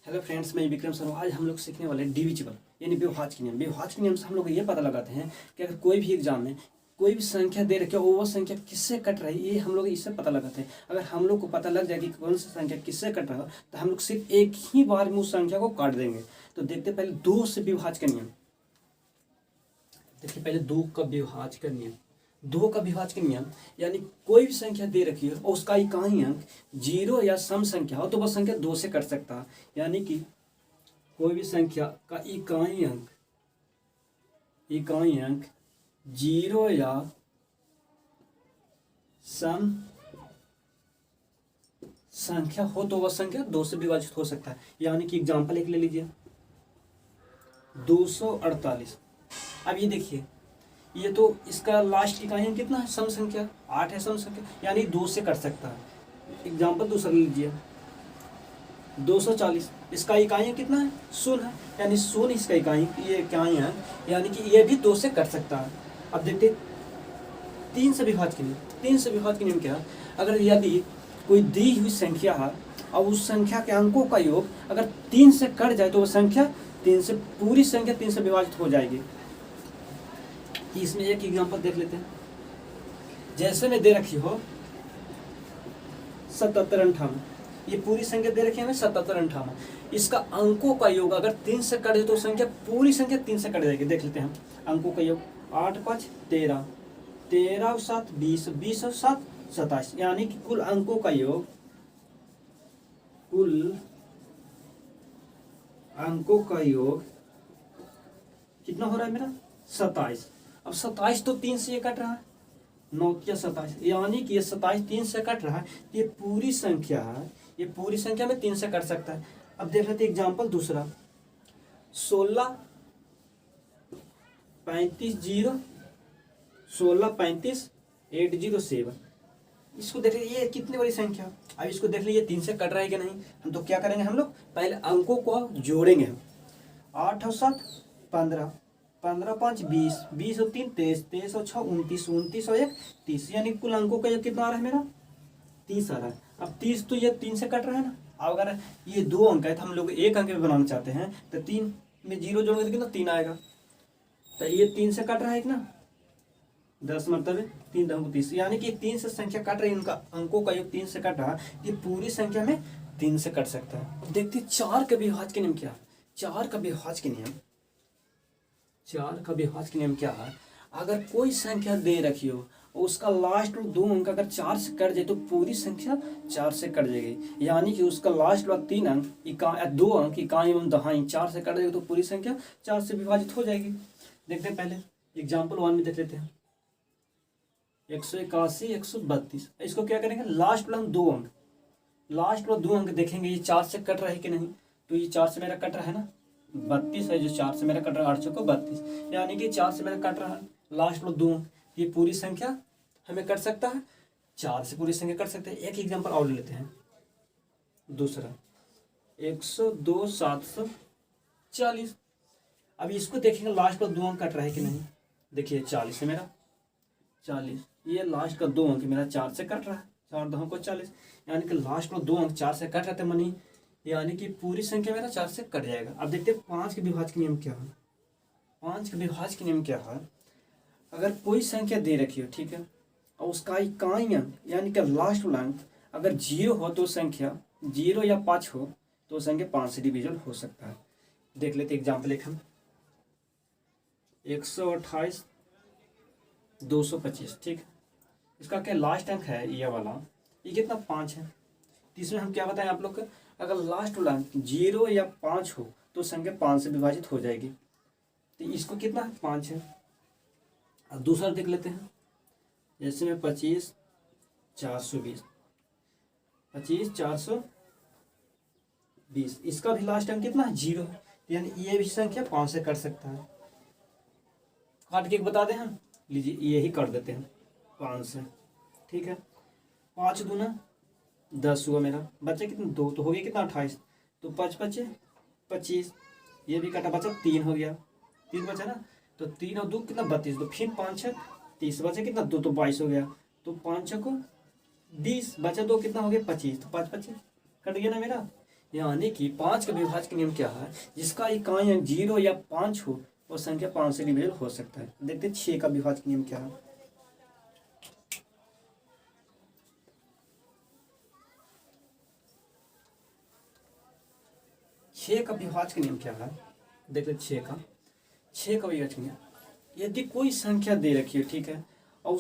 Hello friends, मैं विक्रम शर्मा। आज हम लोग सीखने वाले डिविजिबल यानी व्यवहार के नियम। व्यवहार के नियम से हम लोग ये पता लगाते हैं कि अगर कोई भी एग्जाम में कोई भी संख्या दे रखी है और वो संख्या किससे कट रही है, ये हम लोग इससे पता लगाते हैं। अगर हम लोग को पता लग जाए कि कौन सी संख्या किससे कट रहा है तो हम लोग सिर्फ एक ही बार में उस संख्या को काट देंगे। तो देखते पहले दो से विभाज्य का नियम। देखिए पहले दो का विभाज्य का नियम। दो का विभाज्य का नियम यानी कोई भी संख्या दे रखी है और उसका इकाई अंक जीरो या सम संख्या हो तो वह संख्या दो से कट सकता है। यानी कि कोई भी संख्या का इकाई अंक जीरो या सम संख्या हो तो वह संख्या दो से विभाजित हो सकता है। यानी कि एग्जाम्पल एक ले लीजिए 248। अब ये देखिए, ये तो इसका लास्ट इकाई अंक कितना है, सम संख्या 8 है सम संख्या, यानी दो से कट सकता है। एग्जाम्पल दूसरा ले लीजिए 240। इसका इकाई अंक कितना है, शून्य है, यानी शून्य इसका इकाई है, यानी कि ये भी दो से कट सकता है। अब देखते तीन से विभाज्य के नियम। तीन से विभाज्य के नियम क्या है, अगर यदि कोई दी हुई संख्या है और उस संख्या के अंकों का योग अगर तीन से कट जाए तो वह संख्या पूरी संख्या तीन से विभाजित हो जाएगी। इसमें एक एग्जांपल देख लेते हैं। जैसे में दे रखी हो 7758, ये पूरी संख्या दे रखी है हमें 7758। इसका अंकों का योग अगर तीन से कट जाए तो संख्या पूरी संख्या तीन से कट जाएगी। देख लेते हैं अंकों का योग 8 5 13, 13 और 7 20, 20 और 7 27, यानी कि कुल अंकों का योग कितना हो रहा है मेरा 27। अब 27 तो तीन से ये कट रहा है, 9 या 27, यानी कि ये 27 तीन से कट रहा है। ये पूरी संख्या है, ये पूरी संख्या में तीन से कट सकता है। अब देख लेते एग्जाम्पल दूसरा 16 35 0, 16 35 807। इसको देख लीजिए ये कितनी बड़ी संख्या। अब इसको देख लीजिए तीन से कट रहा है कि नहीं। हम तो क्या करेंगे, हम लोग पहले अंकों को जोड़ेंगे। हम 8 और 7 15, 15 5 20, 20 और 3 23, 23 और 6 29, 29 और 1 30, यानी कुल अंकों का ये कितना आ रहा है मेरा 30 आ रहा है। अब 30 तो ये तीन से कट रहा है ना। अब अगर ये दो अंक है तो हम लोग एक अंक में बनाना चाहते हैं तो तीन में जीरो जोड़ेंगे तो कितना 3 आएगा। तो ये तीन से कट रहा है ना, 10 मतलब 3 10 30, यानी कि तीन से संख्या कट रही है, उनका अंकों का योग तीन से कट रहा है, ये पूरी संख्या में तीन से कट सकता है। देखते चार का विभाज्य के नियम क्या है। चार का विभाज्य के नियम क्या है, अगर कोई संख्या दे रखी हो और उसका लास्ट दो अंक अगर चार से कट जाए तो पूरी संख्या चार से कट जाएगी। यानी कि उसका लास्ट वाला तीन अंक दो अंक इकाई एवं दहाई चार से कट जाएगी तो पूरी संख्या चार से विभाजित हो जाएगी। देखते हैं पहले एग्जाम्पल 1 में देख लेते हैं 181 132। इसको क्या करेंगे, लास्ट वाला दो अंक देखेंगे ये चार से कट रहा है कि नहीं। तो ये चार से मेरा कट रहा है ना, 32 है, जो चार से मेरा कट रहा है 8 को 32, यानी कि चार से मेरा कट रहा है लास्ट वाला दो अंक, ये पूरी संख्या हमें कट सकता है, चार से पूरी संख्या कट सकते हैं। एक एग्जाम्पल और लेते हैं दूसरा 102 740। अब इसको देखेंगे लास्ट वाला दो अंक कट रहा है कि नहीं। देखिए 40 है मेरा 40, ये लास्ट का दो अंक मेरा चार से कट रहा है, 4 2 को 40, यानी कि लास्ट में दो अंक चार से कट रहे थे मनी, यानी कि पूरी संख्या मेरा चार से कट जाएगा। अब देखते हैं 5 के विभाज्य के नियम क्या है। 5 के विभाज्य के नियम क्या है, अगर कोई संख्या दे रखी हो, ठीक है, और उसका इकाई अंक यानी कि लास्ट वाला अंक अगर जीरो हो तो संख्या जीरो या 5 हो तो संख्या 5 से डिविजन हो सकता है। देख लेते एग्जाम्पल एक हम 128 225, ठीक है, इसका क्या लास्ट अंक है ये वाला, ये कितना 5 है। तीसरे हम क्या बताएं आप लोग को, अगर लास्ट वाला अंक 0 या 5 हो तो संख्या 5 से विभाजित हो जाएगी। तो इसको कितना है 5 है। अब दूसरा देख लेते हैं, जैसे में 25 420, 25 420, इसका भी लास्ट अंक कितना है 0 है, यानी ये भी संख्या 5 से कट सकता है। काट के बता दें हम, लीजिए यही कर देते हैं 5 से, ठीक है। 5 दूना 10 हुआ मेरा, बचा कितना 2, तो हो गया कितना 28, तो 5 बचे 25, ये भी कटा बचा 3 हो गया, 3 बचा ना, तो 3 और 2 कितना 32, तो फिर 5 6 30 बचा कितना 2, तो 22 हो गया, तो 5 6 को 20 बचा 2 कितना हो गया 25, तो 5 25 कट गया ना मेरा। यानी कि 5 का विभाज्य नियम क्या है, जिसका इकाई अंक 0 या 5 हो वो संख्या 5 से डिविजिबल हो सकता है। देखते हैं 6 का विभाज्य नियम क्या है। 6 का विभाज्य नियम क्या है, देखते 6 का विभाज्य नियम, यदि कोई संख्या दे रखी है, ठीक है, और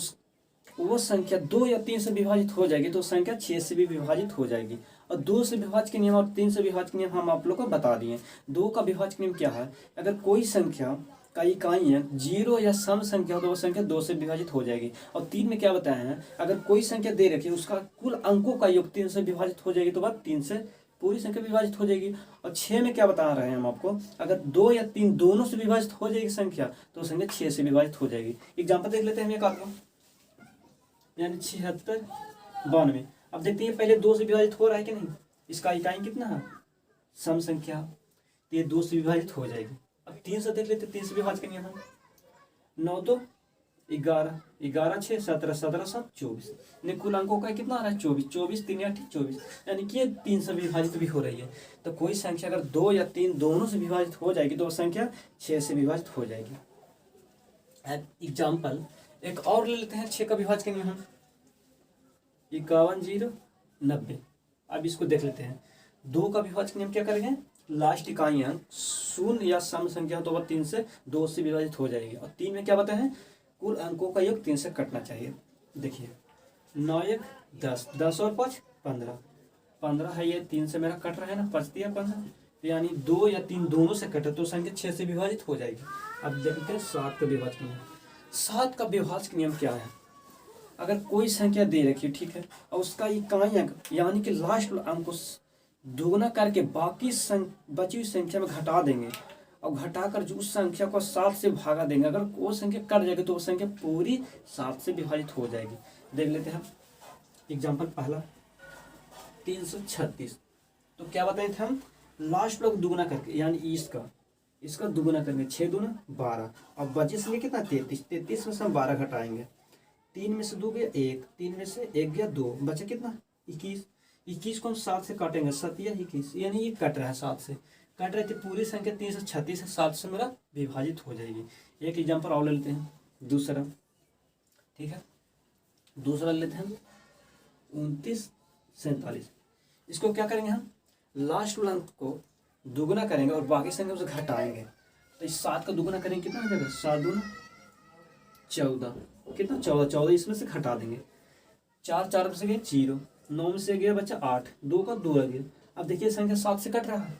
वो संख्या 2 या 3 से विभाजित हो जाएगी तो संख्या 6 से भी विभाजित हो जाएगी। और 2 से विभाज्य के नियम और 3 से विभाज्य के नियम हम आप लोग को बता दिए। 2 का विभाज्य नियम क्या है, अगर कोई संख्या का इकाई अंक 0 या सम संख्या हो तो वो संख्या 2 से विभाजित हो जाएगी। और 3 में क्या बताया है, अगर कोई संख्या दे रखी है उसका कुल अंकों का योग 3 से विभाजित हो जाएगी तो वह 3 से पूरी संख्या विभाजित हो जाएगी। और 6 में क्या बता रहे हैं हम आपको, अगर 2 या 3 दोनों से विभाजित हो जाएगी संख्या तो संख्या 6 से विभाजित हो जाएगी। एग्जाम्पल देख लेते हैं हम एक आध, यानी 76, 92। अब देखते हैं पहले 2 से विभाजित हो रहा है कि नहीं, इसका इकाई कितना है, सम संख्या, तो ये 2 से विभाजित हो जाएगी। अब 3 से देख लेते हैं, 3 से विभाजित के नियम है, 9 2 11, 11 6 17, 17 7 24, यानी कुल अंकों का कितना आ रहा है 24, 24 3 8 24, यानी कि ये 3 से विभाजित भी हो रही है। तो कोई संख्या अगर 2 या 3 दोनों से विभाजित हो जाएगी तो वो संख्या 6 से विभाजित हो जाएगी। एग्जाम्पल एक और ले लेते हैं, 6 का विभाज्य के नियम, 51 0 90। अब इसको देख लेते हैं। 2 का विभाज्य के नियम क्या करेंगे, लास्ट इकाई अंक शून्य या सम संख्या तो वह 3 से 2 से विभाजित हो जाएगी। और 3 में क्या बताए हैं, कुल अंकों का योग 3 से कटना चाहिए। देखिए 9 1 10, 10 और 5 15, 15 है, ये 3 से मेरा कट रहा है ना, 5 दिया 15, यानी 2 या 3 दोनों से कटे तो संख्या 6 से विभाजित हो जाएगी। अब देखते हैं 7 का विभाज्य के नियम। 7 का विभाज्य के नियम क्या है, अगर कोई संख्या दे रखी है, ठीक है, और उसका इकाई अंक यानी कि लास्ट अंक को दोगुना करके बाकी बची हुई संख्या में घटा देंगे और घटाकर जो उस संख्या को 7 से भागा देंगे, अगर वो संख्या कट जाएगी तो वो संख्या पूरी 7 से विभाजित हो जाएगी। देख लेते हैं एग्जाम्पल पहला 336। तो क्या बताए थे हम, लास्ट लोग दुगुना करके यानी इसका दुगुना करेंगे, 6 दूना 12, अब बचे से कितना 33, 33 में से हम 12 घटाएंगे, 3 में से 2 गया 1, 3 में से 1 गया 2, बचा कितना 21, 21 को हम 7 से काटेंगे, 7 या 21, यानी ये कट रहा है 7 से, कट रही थी पूरी संख्या 336 है, 7 से मेरा विभाजित हो जाएगी। एक एग्जाम्पल और ले लेते हैं, दूसरा, ठीक है, दूसरा लेते हैं 29 47। इसको क्या करेंगे हम, लास्ट अंक को दुगुना करेंगे और बाकी संख्या उसे घटाएंगे। तो इस 7 का दुगुना करेंगे कितना हो जाएगा, 7 दूना 14, कितना 14, 14 इसमें से घटा देंगे, 4 4 में से गए 0, 9 में से गया बच्चा 8, 2 का 2 रह गया। अब देखिए संख्या 7 से कट रहा है,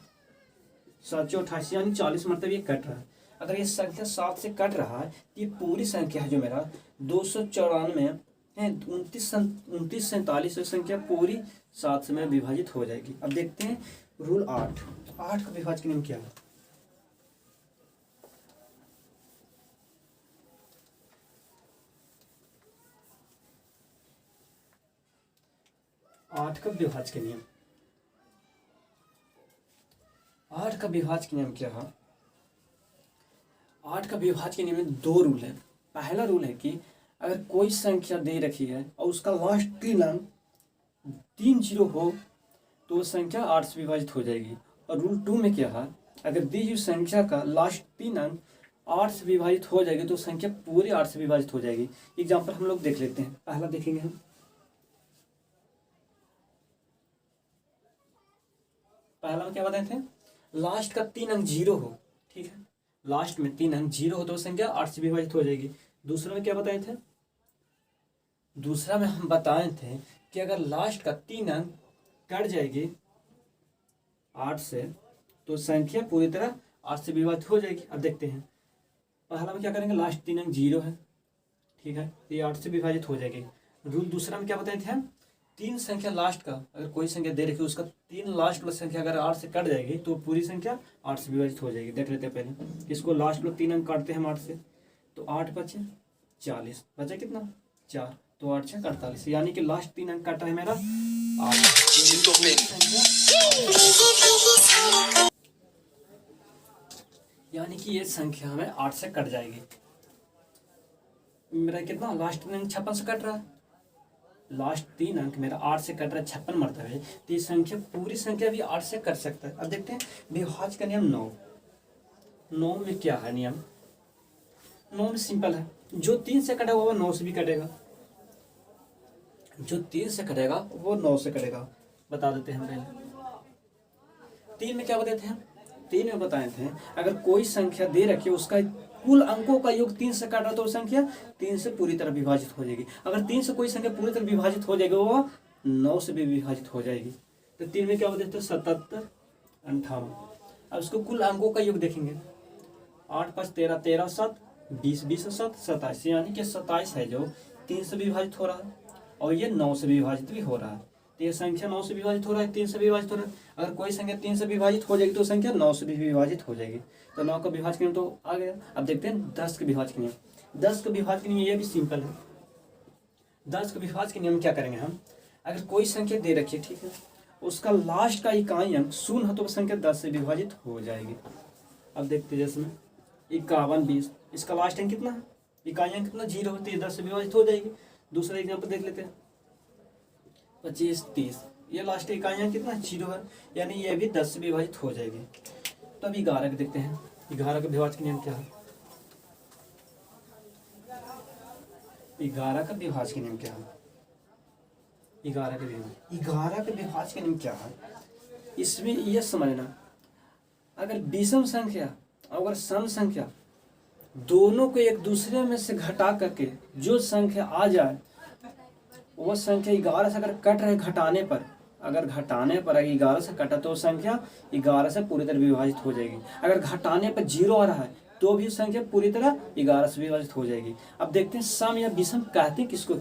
7 4 28, यानी 40 मतलब ये कट रहा है। अगर ये संख्या 7 से कट रहा है तो ये पूरी संख्या है जो मेरा 294 है, 29 47 संख्या पूरी 7 से में विभाजित हो जाएगी। अब देखते हैं रूल 8 का विभाज्य के नियम क्या है। 8 का विभाज्य के नियम, 8 का विभाज्य के नियम क्या है, 8 का विभाज्य के नियम में 2 रूल है। पहला रूल है कि अगर कोई संख्या दे रखी है और उसका लास्ट 3 अंक 3 0 हो तो वो संख्या 8 से विभाजित हो जाएगी। और रूल 2 में क्या है, अगर दी हुई संख्या का लास्ट 3 अंक 8 से विभाजित हो जाएगी तो संख्या पूरी 8 से विभाजित हो जाएगी। एग्जाम्पल हम लोग देख लेते हैं, पहला देखेंगे हम, पहला में क्या बताए थे, लास्ट का 3 अंक 0 हो, ठीक है, लास्ट में 3 अंक 0 हो तो संख्या 8 से विभाजित हो जाएगी। दूसरा में क्या बताए थे, दूसरा में हम बताए थे कि अगर लास्ट का 3 अंक कट जाएगी 8 से तो संख्या पूरी तरह 8 से विभाजित हो जाएगी। अब देखते हैं पहला में क्या करेंगे, लास्ट 3 अंक 0 है, ठीक है, ये 8 से विभाजित हो जाएगी। रूल दूसरा में क्या बताए थे हम, 3 संख्या लास्ट का, अगर कोई संख्या दे रखी उसका 3 लास्ट वाला संख्या अगर 8 से कट जाएगी तो पूरी संख्या 8 से विभाजित हो जाएगी। देख लेते हैं पहले, इसको लास्ट वाला 3 अंक काटते हैं हम 8 से, तो 8 बचे 40, बचा कितना 4, तो 8 6 48, यानी कि लास्ट 3 अंक काटा है मेरा 8, यानी कि ये संख्या हमें 8 से कट जाएगी। मेरा कितना लास्ट 3 अंक 56 से कट रहा है, लास्ट 3 अंक मेरा 8 से कट रहा है 56 मरतबे, तो ये संख्या पूरी संख्या भी 8 से कट सकता है। अब देखते हैं विभाज्य का नियम 9। 9 में क्या है नियम? 9 में सिंपल है, जो 3 से कटा हुआ वो 9 से भी कटेगा, जो 3 से कटेगा वो 9 से कटेगा। बता देते हैं हम पहले 3 में क्या बताते हैं? 3 में बताए थे अगर कोई संख्या दे रखी है उसका कुल अंकों का योग 3 से काट रहा तो संख्या 3 से पूरी तरह विभाजित हो जाएगी। अगर 3 से कोई संख्या पूरी तरह विभाजित हो जाएगी वो 9 से भी विभाजित हो जाएगी। तो 3 में क्या बताते हैं? 77, 58। अब उसको कुल अंकों का योग देखेंगे, 8 5 13, 13 7 20, 20 7 27, यानी कि 27 है जो 3 से विभाजित हो रहा है और ये 9 से विभाजित भी हो रहा है। तो ये संख्या 9 से विभाजित हो रहा है, 3 से विभाजित हो रहा है। अगर कोई संख्या 3 से विभाजित हो जाएगी तो संख्या 9 से भी विभाजित हो जाएगी। तो 9 का विभाज्य नियम तो आ गया। अब देखते हैं 10 के विभाज्य नियम। 10 के विभाज्य नियम ये भी सिंपल है। 10 के विभाज्य के नियम क्या करेंगे हम? अगर कोई संख्या दे रखी है, ठीक है, उसका लास्ट का इकाई अंक 0 है तो संख्या 10 से विभाजित हो जाएगी। अब देखते हैं जैसे में 51 20, इसका लास्ट अंक कितना है? इकाई अंक कितना? 0 होती है, 10 से विभाजित हो जाएगी। दूसरा एग्जाम्पल देख लेते हैं 25 30, ये लास्ट इकाई अंक कितना? 0 है, यानी ये भी 10 से विभाजित हो जाएगी। तो अब 11 के देखते हैं, 11 का विभाज्य नियम क्या है? 11 का विभाज्य नियम क्या है? 11 का विभाज्य नियम क्या है? इसमें यह समझना, अगर विषम संख्या और सम संख्या दोनों को एक दूसरे में से घटा करके जो संख्या आ जाए वो संख्या 11 से अगर कट रहे घटाने पर, अगर घटाने पर 11 से कटा तो संख्या 11 से पूरी तरह विभाजित हो जाएगी। अगर घटाने पर 0 आ रहा है तो भी संख्या पूरी तरह 11 से विभाजित हो जाएगी। अब देखते हैं सम या विषम कहते किसको?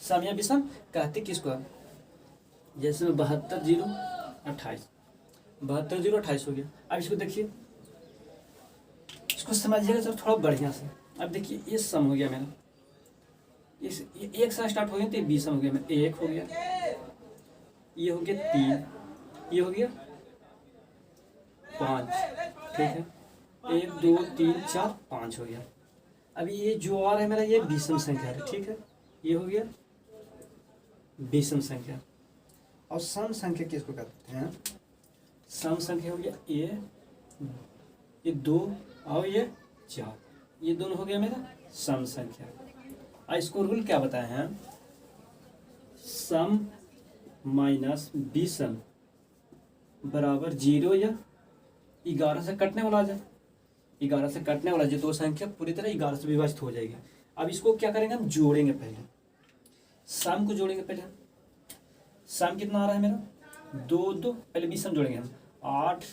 सम या विषम कहते किसको? जैसे 72 0 28, 72 0 28 हो गया। अब इसको देखिए, इसको समझिएगा सर थोड़ा बढ़िया से। अब देखिए ये सम हो गया मेरा, इस एक से स्टार्ट हो गया तो ये 20 हो गया मेरा, 1 हो गया, ये हो गया 3, ये हो गया 5, ठीक है, 1 2 3 4 5 हो गया। अभी ये जो आ रहा है मेरा ये विषम संख्या है, ठीक है, ये हो गया विषम संख्या। और सम संख्या किसको कहते हैं? सम संख्या हो गया ये 2 और ये 4, ये दोनों हो गया मेरा सम संख्या। इसको रूल क्या बताए हैं? सम माइनस विषम बराबर 0 या 11 से कटने वाला आ जाए, 11 से कटने वाला जो दो संख्या पूरी तरह 11 से विभाजित हो जाएगी। अब इसको क्या करेंगे हम? जोड़ेंगे पहले, सम को जोड़ेंगे पहले। सम कितना आ रहा है मेरा? 2 2, पहले विषम जोड़ेंगे हम, 8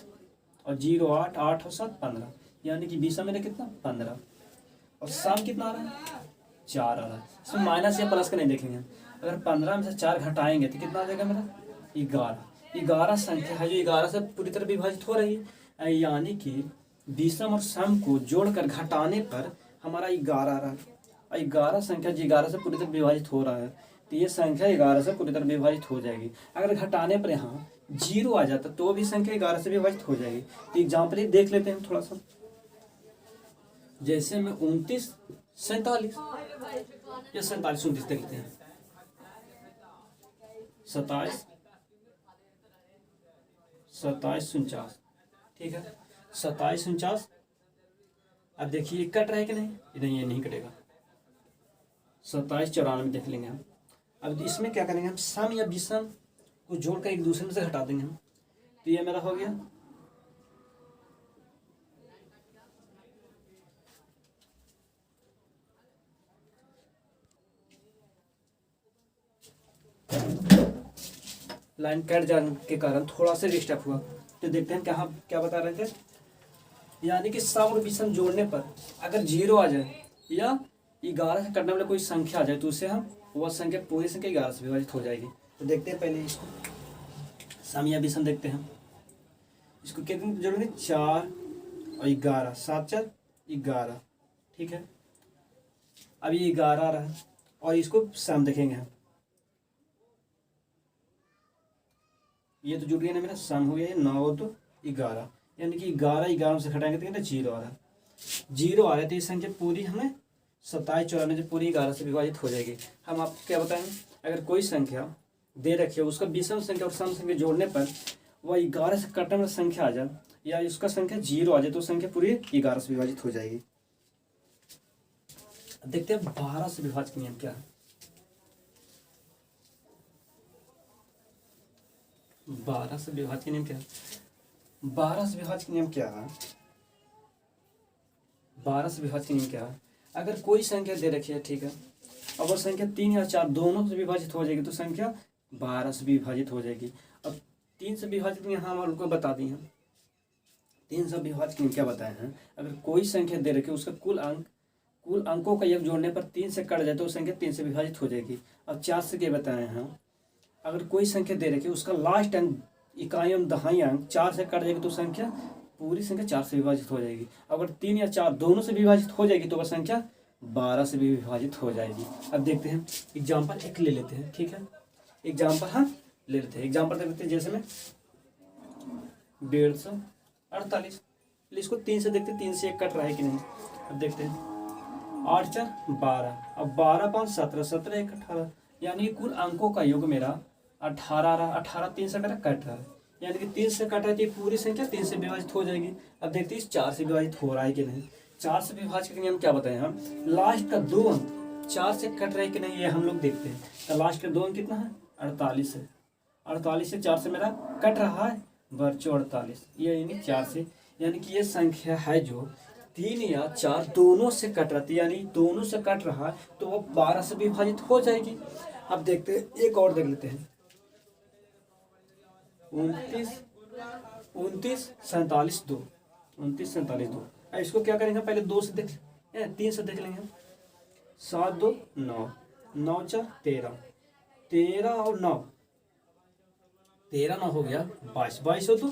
और 0 8, 8 और 7 15, यानी कि विषम मेरा कितना? 15। और सम कितना आ रहा है? 4 आ रहा है। इसमें माइनस या प्लस का नहीं देखेंगे। अगर 15 में से 4 घटाएंगे तो कितना आ जाएगा मेरा? 11। 11 संख्या है जो 11 से पूरी तरह विभाजित हो रही है, यानी कि विषम और सम को जोड़कर घटाने पर हमारा 11 आ रहा है। और 11 संख्या जो 11 से पूरी तरह विभाजित हो रहा है तो ये संख्या 11 से पूरी तरह विभाजित हो जाएगी। अगर घटाने पर यहाँ 0 आ जाता तो भी संख्या 11 से विभाजित हो जाएगी। तो एग्जाम्पल देख लेते हैं थोड़ा सा। जैसे में 29 47 या 47 29 देख लेते हैं, 27 27 49, ठीक है, 27 49। अब देखिए ये कट रहा है कि नहीं? नहीं, ये नहीं कटेगा। 27 94 देख लेंगे हम। अब इसमें क्या करेंगे हम? सम या विषम को जोड़कर एक दूसरे में से घटा देंगे हम। तो ये मेरा हो गया लाइन कट जाने के कारण थोड़ा सा डिस्टर्ब हुआ। तो देखते हैं क्या बता रहे थे। यानी कि सम और विषम जोड़ने पर अगर 0 आ जाए या 11 से कटने वाला कोई संख्या आ जाए तो उससे हम वह संख्या पूरी संख्या 11 से विभाजित हो जाएगी। तो देखते हैं पहले इसको, सम या विषम देखते हैं। इसको कितने जोड़ेंगे? 4 और 11, 7 4 11, ठीक है। अब ये 11 आ रहा है और इसको सम देखेंगे हम। ये तो जुड़ गया ना मेरा, सम हो गया ये 9 और 2 11, यानी कि 11 11 से घटाएंगे तो कितना? 0 आ रहा है। 0 आ रहा है तो ये संख्या पूरी हमें 27 94 जो पूरी 11 से विभाजित हो जाएगी। हम आपको क्या बताएंगे? अगर कोई संख्या दे रखी है, उसका विषम संख्या और सम संख्या जोड़ने पर वह 11 से कटने वाली संख्या आ जाए या उसका संख्या 0 आ जाए तो संख्या पूरी 11 से विभाजित हो जाएगी। देखते हैं 12 से विभाज्य का नियम क्या है। 12 से विभाज्य का नियम क्या है? 12 से विभाज्य का नियम क्या है? 12 से विभाज्य का नियम क्या है? अगर कोई संख्या दे रखी है, ठीक है, अब वो संख्या 3 या 4 दोनों से विभाजित हो जाएगी तो संख्या 12 से विभाजित हो जाएगी। अब 3 से विभाजित नियम हम उनको बता दिए हैं। 3 से विभाजित नियम क्या बताए हैं? अगर कोई संख्या दे रखी है, उसका कुल अंकों का योग जोड़ने पर 3 से कट जाए तो संख्या 3 से विभाजित हो जाएगी। अब 4 से क्या बताए हैं? अगर कोई संख्या दे रखी है, उसका लास्ट अंक इकाई एवं दहाई अंक 4 से कट जाएगी तो संख्या पूरी संख्या 4 से विभाजित हो जाएगी। अगर 3 या 4 दोनों से विभाजित हो जाएगी तो वह संख्या 12 से भी विभाजित हो जाएगी। अब देखते हैं एग्जाम्पल एक ले लेते हैं, ठीक है, एग्जाम्पल हम ले लेते हैं। एग्जाम्पल दे लेते हैं, जैसे में 150 इसको 3 से देखते हैं, 3 से 1 कट रहा है कि नहीं। अब देखते हैं 8 4 12, अब 12 5 17, 17 1 18, यानी कुल अंकों का योग मेरा 18 आ रहा। 18 3 से कट रहा है, यानी कि 3 से कट रहा है तो पूरी संख्या 3 से विभाजित हो जाएगी। अब देखते हैं 4 से विभाजित हो रहा है कि नहीं। 4 से विभाजित के नियम क्या बताए हम? लास्ट का 2 अंक 4 से कट रहा है कि नहीं, ये हम लोग देखते हैं। तो लास्ट का 2 अंक कितना है? 48 है। 48 से 4 से मेरा कट रहा है, बच्चों 48, ये यानी 4 से, यानी कि ये संख्या है जो 3 या 4 दोनों से कट रहा है, यानी दोनों से कट रहा है तो वो 12 से विभाजित हो जाएगी। अब देखते हैं एक और देख लेते हैं 29 47 2, 29 47 2। अब इसको क्या करेंगे? पहले 2 से देख 3 से देख लेंगे। 7 2 9, 9 4 13, 13 और 9, 13 9 हो गया 22, 22 हो तो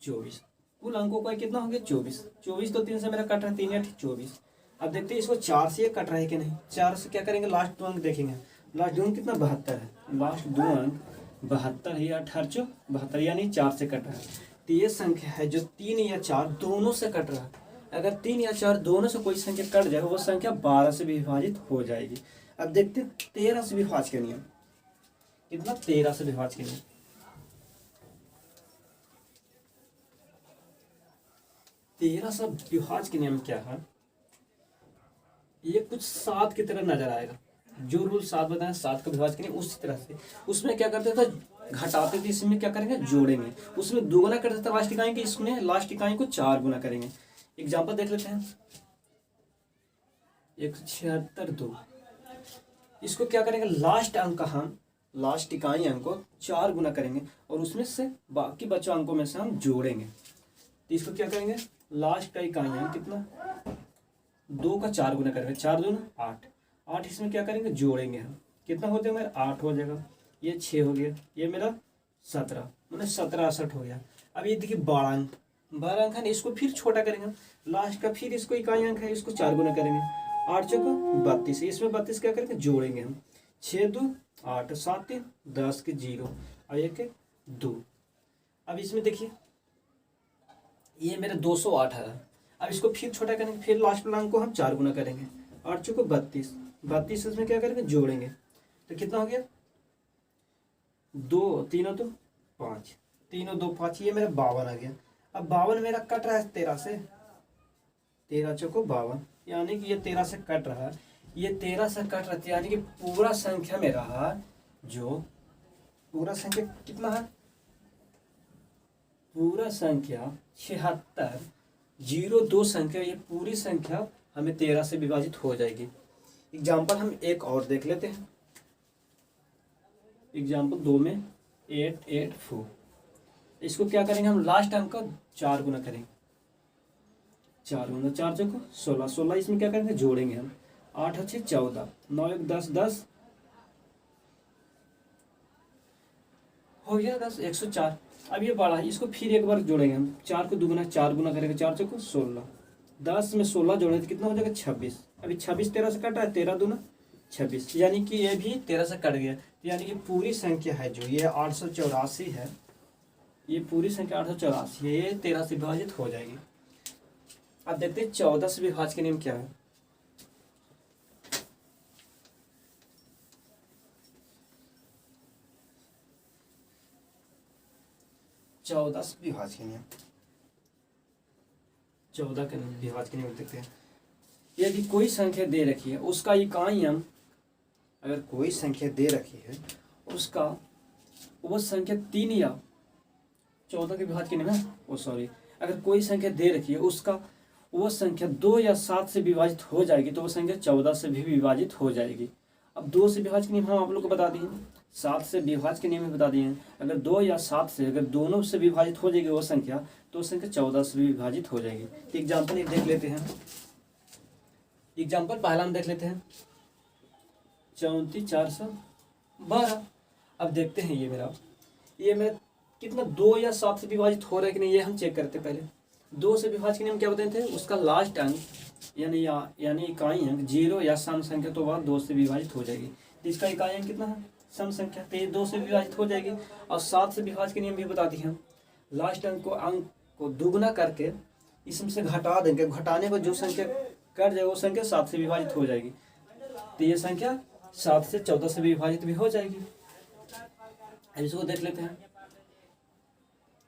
24, कुल अंकों का कितना हो गया? 24। 24 तो 3 से मेरा कट रहा है, 3 8 24। अब देखते हैं इसको 4 से ये कट रहा है कि नहीं। 4 से क्या करेंगे? लास्ट 2 अंक देखेंगे। लास्ट 2 अंक कितना? 72 है। लास्ट 2 अंक 72 है, 18 72, यानी 4 से कट रहा है। तो ये संख्या है जो 3 या 4 दोनों से कट रहा है। अगर 3 या 4 दोनों से कोई संख्या कट जाए वो संख्या 12 से विभाजित हो जाएगी। अब देखते हैं 13 से विभाज्य के नियम कितना? 13 से विभाज्य के नियम 13 से विभाज्य के नियम क्या है? ये कुछ 7 की तरह नजर आएगा। जो रूल 7 बताए 7 का विभाज्य के नियम उसी तरह से। उसमें क्या करते थे? घटाते थे, इसमें क्या करेंगे? जोड़ेंगे। उसमें 2 गुना करते थे लास्ट इकाई की, इसमें लास्ट इकाई को 4 गुना करेंगे। एग्जाम्पल देख लेते हैं 176 2। इसको क्या करेंगे? लास्ट अंक का हम लास्ट इकाई अंक को 4 गुना करेंगे और उसमें से बाकी बचे अंकों में से हम जोड़ेंगे। तो इसको क्या करेंगे? लास्ट का इकाई अंक कितना? 2 का 4 गुना करेंगे, 4 2 8, 8 इसमें क्या करेंगे? जोड़ेंगे हम। कितना हो जाएगा? 8 हो जाएगा। ये 6 हो गया, ये मेरा 17, मैंने 17 68 हो गया। अब ये देखिए 12 अंक है ना, इसको फिर छोटा करेंगे। लास्ट का फिर इसको इकाई अंक है, इसको 4 गुना करेंगे। 8 चौका 32, इसमें 32 क्या करेंगे? जोड़ेंगे हम। 6 2 8, 7 3 10 के 0 और 1 2। अब इसमें देखिए ये मेरा 208 है। अब इसको फिर छोटा करेंगे, फिर लास्ट अंक को हम 4 गुना करेंगे। 8 चौको 32, 32 इसमें क्या करेंगे? जोड़ेंगे। तो कितना हो गया? 2 3 2 5, 3 2 5, ये मेरा 52 आ गया। अब 52 मेरा कट रहा है 13 से, 13 चौको 52, यानी कि ये 13 से कट रहा है। ये 13 से कट रहा है, यानी कि पूरा संख्या में रहा जो पूरा संख्या कितना है? पूरा संख्या 76 0 2 संख्या, ये पूरी संख्या हमें 13 से विभाजित हो जाएगी। एग्जाम्पल हम एक और देख लेते हैं। एग्जाम्पल 2 में 8 8 4। इसको क्या करेंगे? हम लास्ट अंक का 4 गुना करेंगे। 4 गुना 4 चौको 16, 16 इसमें क्या करेंगे? जोड़ेंगे हम। 8 6 14, 9 1 10 10 हो गया 10, 104। अब ये बड़ा है, इसको फिर एक बार जोड़ेंगे हम। 4 को 2 गुना 4 गुना करेंगे, 4 चौको 16, 10 में 16 जोड़ेंगे तो कितना हो जाएगा? 26। अभी 26 13 से कट रहा है, 13 दूना 26, यानी कि ये भी 13 से कट गया। यानी कि पूरी संख्या है जो ये 884 है, ये पूरी संख्या 884 है, ये 13 से विभाजित हो जाएगी। अब देखते हैं 14 से विभाज्य के नियम क्या है। 14 से विभाज्य के नियम, 14 के विभाज्य के नियम देखते हैं। यदि कोई संख्या दे रखी है उसका इकाई अंक, अगर कोई संख्या दे रखी है उसका वो संख्या 3 या 14 के विभाज्य के नियम है, ओ सॉरी, अगर कोई संख्या दे रखी है उसका वो संख्या 2 या 7 से विभाजित हो जाएगी तो वो संख्या 14 से भी विभाजित हो जाएगी। अब 2 से विभाज्य के नियम हम आप लोग को बता दिए, 7 से विभाज्य के नियम बता दिए हैं। अगर 2 या 7 से अगर दोनों से विभाजित हो जाएगी वो संख्या तो वो संख्या 14 से भी विभाजित हो जाएगी। तो एग्जाम्पल एक देख लेते हैं, एग्जाम्पल पहला हम देख लेते हैं 34 412। अब देखते हैं ये मेरा कितना 2 या 7 से विभाजित हो रहा है कि नहीं, ये हम चेक करते हैं। पहले 2 से विभाज्य के नियम क्या बताए थे, उसका लास्ट अंक यानी इकाई अंक 0 या सम संख्या तो वह 2 से विभाजित हो जाएगी। तो इसका इकाई अंक कितना है, सम संख्या, तो ये 2 से विभाजित हो जाएगी। और 7 से विभाज्य के नियम भी बता दिए हम, लास्ट अंक को दुगुना करके इसमें से घटा देंगे, घटाने पर जो संख्या कट जाएगी वो संख्या 7 से विभाजित हो जाएगी। तो ये संख्या 7 से 14 से विभाजित भी हो जाएगी। अब इसको देख लेते हैं,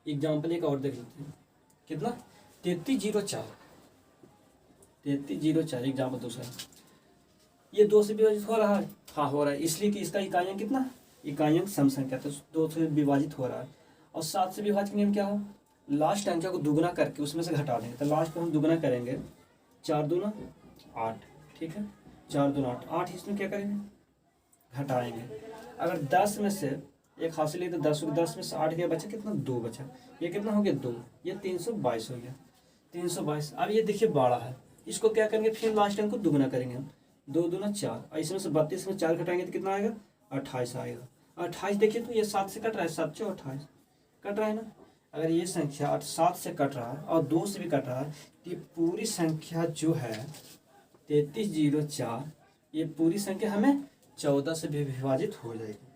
एग्जाम्पल एक और देख लेते हैं, कितना 3304 एग्जाम्पल दूसरा, ये 2 से विभाजित हो रहा है, हाँ हो रहा है, इसलिए कि इसका इकाई अंक कितना, इकाई अंक सम संख्या तो 2 से विभाजित हो रहा है। और 7 से विभाज्य का नियम क्या है, लास्ट अंक को दुगुना करके उसमें से घटा देंगे। तो लास्ट को हम दुगुना करेंगे, 4 दूना 8, ठीक है, 4 दूना 8, 8 इसमें क्या करेंगे, घटाएंगे। अगर 10 में से एक हासिल है तो 10 में से 8 गया, बचा कितना, 2 बचा, ये कितना हो गया 2, ये 322 हो गया, 322। अब ये देखिए 12 है, इसको क्या करेंगे, फिर लास्ट अंक को दुगुना करेंगे हम, 2 दूना 4, और इसमें से 32 में 4 घटाएंगे तो कितना आएगा, 28 आएगा। 28 देखिए तो ये 7 से कट रहा है, 7 से 28 कट रहा है ना। अगर ये संख्या 7 से कट रहा है और 2 से भी कट रहा है तो ये पूरी संख्या जो है 3304, ये पूरी संख्या हमें 14 से भी विभाजित हो जाएगी।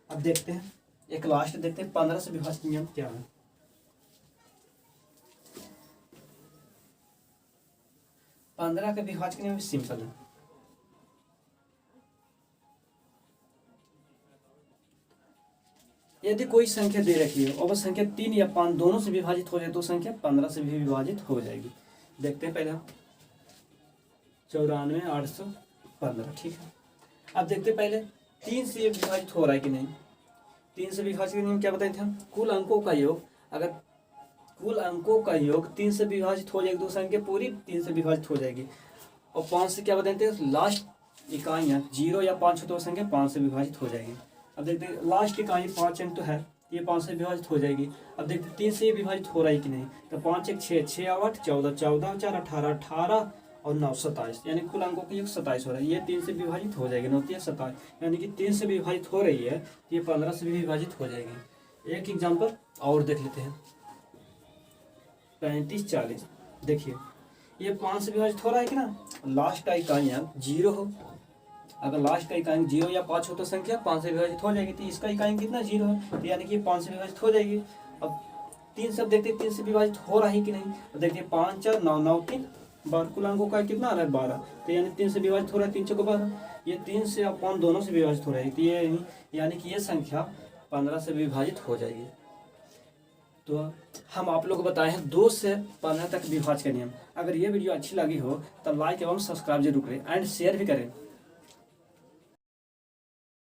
अब देखते हैं एक लास्ट देखते हैं 15 से विभाज्य नियम क्या है। 15 का विभाज्य नियम सिंपल है, यदि कोई संख्या दे रखी है और वह संख्या 3 या 5 दोनों से विभाजित हो जाए तो संख्या 15 से भी विभाजित हो जाएगी। देखते हैं पहले 94,815, ठीक है। अब देखते हैं पहले 3 से ये विभाजित हो रहा है कि नहीं। 3 से विभाजित के नियम क्या बताए थे हम, कुल अंकों का योग, अगर कुल अंकों का योग 3 से विभाजित हो जाएगी तो संख्या पूरी 3 से विभाजित हो जाएगी। और 5 से क्या बताए थे, लास्ट इकाई अंक 0 या 5 हो तो संख्या 5 से विभाजित हो जाएगी। अब देखते हैं लास्ट इकाई 5 अंक तो है, ये 5 से विभाजित हो जाएगी। अब देखते 3 से ये विभाजित हो रहा है कि नहीं, तो 5 1 6, 6 8 14, 14 4 18, 18 और 9 27, यानी कुल अंकों का योग 27 हो रहा है। ये 3 से विभाजित हो जाएगी, 9 3 27, यानी कि 3 से विभाजित हो रही है, ये 15 से भी विभाजित हो जाएगी। एक एग्जाम्पल और देख लेते हैं 35 40, देखिए ये 5 से विभाजित हो रहा है कि ना, लास्ट का इकाई अंक 0 हो, अगर लास्ट का इकाई 0 या 5 हो तो संख्या 5 से विभाजित हो जाएगी। तो इसका इकाई कितना 0 है, तो यानी कि 5 से विभाजित हो जाएगी। अब 3 सब देखते हैं 3 से विभाजित हो रहा है कि नहीं, तो देखिए 5 4 9 9 3 12, कुल अंकों का कितना आ रहा है 12, तो यानी 3 से विभाजित हो रहा है, 3 4 12, ये 3 से और 5 दोनों से विभाजित हो रहा है, तो ये यानी कि ये संख्या 15 से विभाजित हो जाएगी। तो हम आप लोग को बताए हैं 2 से 15 तक विभाज्य का नियम। अगर ये वीडियो अच्छी लगी हो तो लाइक एवं सब्सक्राइब जरूर करें एंड शेयर भी करें।